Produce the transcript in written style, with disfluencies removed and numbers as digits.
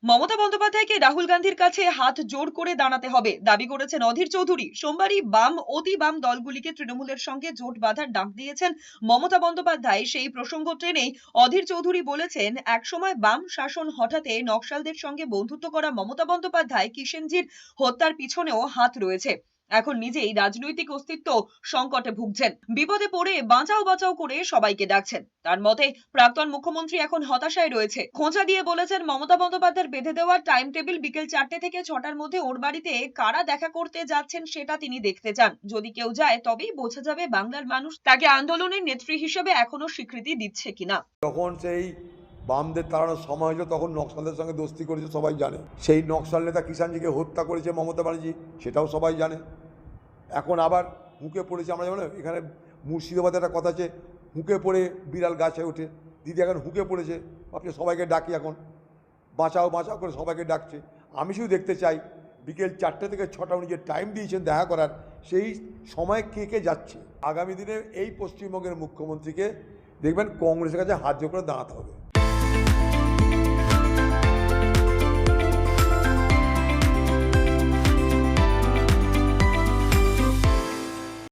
মমতা বন্দ্যোপাধ্যায়কে রাহুল গান্ধীর কাছে হাত জোড় করে দাঁড়াতে হবে দাবি করেছেন অধীর চৌধুরী। সোমবারই বাম অতি বাম দলগুলিকে তৃণমূলের সঙ্গে জোট বাঁধার ডাক দিয়েছেন মমতা বন্দ্যোপাধ্যায়। সেই প্রসঙ্গ টেনেই অধীর চৌধুরী বলেছেন, একসময় বাম শাসন হঠাতে নকশালদের সঙ্গে বন্ধুত্ব করা মমতা বন্দ্যোপাধ্যায় কিষেনজির হত্যার পিছনেও হাত রয়েছে। এখন নিজেই রাজনৈতিক অস্তিত্ব সংকটে ভুগছেন, বিপদে পড়ে বাঁচাও বাঁচাও করে সবাইকে ডাকছেন। তার মতে প্রাক্তন মুখ্যমন্ত্রী এখন হতাশায় রয়েছে। খোঁচা দিয়ে বলেছেন, মমতা বন্দ্যোপাধ্যায়ের বেঁধে দেওয়া টাইম টেবিল বিকেল 4টে থেকে 6টার মধ্যে ওর বাড়িতে কারা দেখা করতে যাচ্ছেন সেটা তিনি দেখতে চান। যদি কেউ যায় তবেই বোঝা যাবে বাংলার মানুষ তাকে আন্দোলনের নেত্রী হিসেবে এখনো স্বীকৃতি দিচ্ছে কিনা। যখন সেই বামদের তাড়ানোর সময় হয়েছিল তখন নকশালদের সঙ্গে দোস্তি করেছে সবাই জানে। সেই নকশাল নেতা কিষাণজিকে হত্যা করেছে মমতা ব্যানার্জি, সেটাও সবাই জানে। এখন আবার মুখে পড়েছে, আমরা যেমন এখানে মুর্শিদাবাদে একটা কথা আছে, হুঁকে পড়ে বিড়াল গাছে ওঠে। দিদি এখন হুঁকে পড়েছে, আপনি সবাইকে ডাকি, এখন বাঁচাও বাঁচাও করে সবাইকে ডাকছে। আমি শুধু দেখতে চাই বিকেল 4টে থেকে 6টা উনি যে টাইম দিয়েছেন দেখা করার, সেই সময় কে কে যাচ্ছে। আগামী দিনে এই পশ্চিমবঙ্গের মুখ্যমন্ত্রীকে দেখবেন কংগ্রেসের কাছে হাত জোড় করে দাঁড়াতে হবে।